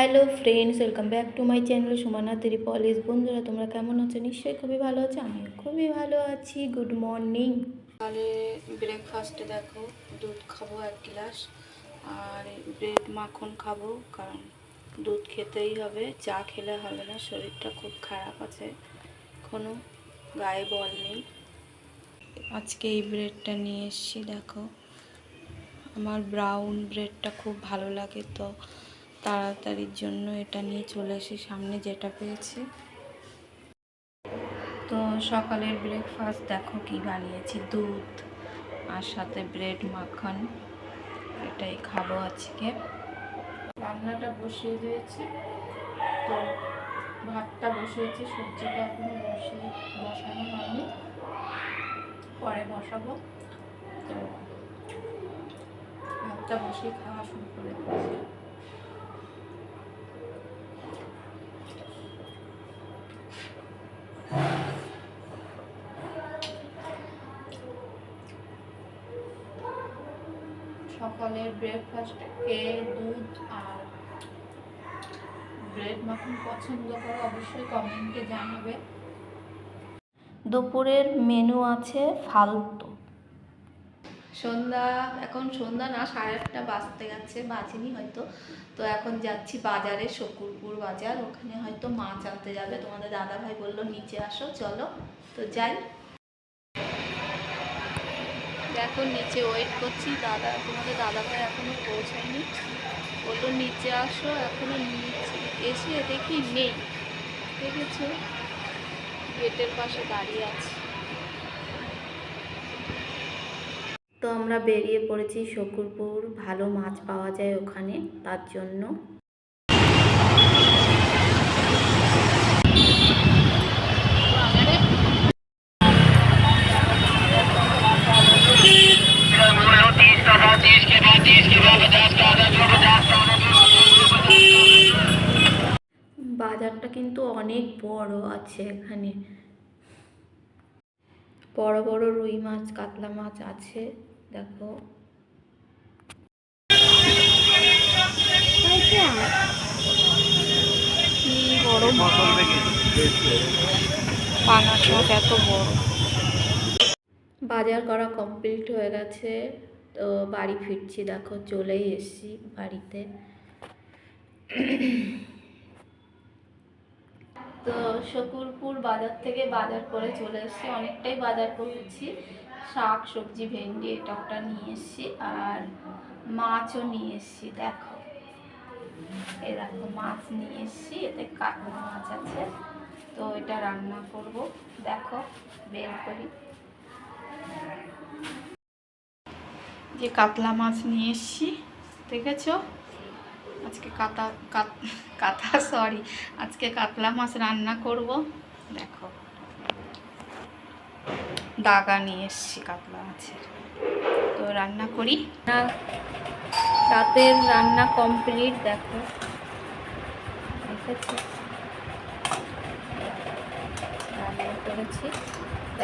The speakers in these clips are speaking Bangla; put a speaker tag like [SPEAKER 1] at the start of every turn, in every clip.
[SPEAKER 1] Hello friends, welcome back to my channel Sumana ত্রিপলিস। বন্ধুরা, তোমরা কেমন আছো? নিশ্চয়ই খুবই ভালো আছো, আমিও খুবই ভালো আছি। Good morning. সকালে ব্রেকফাস্টে দেখো, দুধ খাবো 1 গ্লাস, আর ব্রেড মাখন খাবো, কারণ দুধ খেতেই হবে, চা খেলে হবে না, শরীরটা খুব খারাপ আছে, এখনও গায়ে বল নেই। আজকে এই ব্রেডটা নিয়ে এসেছি, দেখো আমার ব্রাউন ব্রেডটা খুব ভালো লাগে, তো তাড়াতাড়ির জন্য এটা নিয়ে চলে এসে সামনে যেটা পেয়েছি। তো সকালের ব্রেকফাস্ট দেখো কি বানিয়েছি, দুধ আর সাথে ব্রেড মাখন, এটাই খাবো আজকে। রান্নাটা বসিয়ে দিয়েছি, তো ভাতটা বসিয়েছি, সবজিটা এখনো বসানো হয়নি, পরে বসাবো। তো ভাতটা বসিয়ে খাওয়া শুরু করে দিয়েছি। সকালের ব্রেকফাস্টে দুধ আর ব্রেড মাখন পছন্দ করো অবশ্যই কমেন্টে জানাবে। দুপুরের মেনু আছে ফালতু। এখন সন্ধ্যা না, 8:30 বাজতে গেছে, বাজেনি হয়তো। তো এখন যাচ্ছি বাজারে, শকুরপুর বাজার, ওখানে হয়তো মাছ আনতে যাবে। তোমাদের দাদা ভাই বললো নিচে আসো, চলো, তো যাই। দেখো নিচে ওয়েট করছি, তোমাদের দাদা ভাই এখনো পৌঁছায়নি, বললো নিচে আসো, এখনো নিচে এসে দেখি নেই, দেখেছো গেটের পাশে দাঁড়িয়ে আছে। তো আমরা বেরিয়ে পড়েছি শকুরপুর, ভালো মাছ পাওয়া যায় ওখানে, তার জন্য। বাজারটা কিন্তু অনেক বড় আছে, এখানে বড় বড় রুই মাছ, কাতলা মাছ আছে, দেখো। কি বড় পাঙাশ মাছ, এত বড়। বাজার করা কমপ্লিট হয়ে গেছে, তো বাড়ি ফিরছি, দেখো চলেই এসেছি বাড়িতে। তো শকুরপুর বাজার থেকে বাজার করে চলে এসেছি, অনেকটাই বাজার করেছি, শাক সবজি ভেন্ডি এটা ওটা নিয়ে এসেছি, আর মাছও নিয়ে এসেছি। দেখো এই দেখো মাছ নিয়ে এসেছি, এতে কাতলা মাছ আছে, তো এটা রান্না করব। দেখো বের করি, যে কাতলা মাছ নিয়ে এসেছি, দেখেছো। আজকে আজকে কাতলা মাছ রান্না করব। দেখো দাগা নিয়ে এসেছি কাতলা মাছের, তো রান্না করি। রাতের রান্না কমপ্লিট, দেখো দেখেছো রান্না করেছি,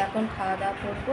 [SPEAKER 1] এখন খাওয়া দাওয়া করবো।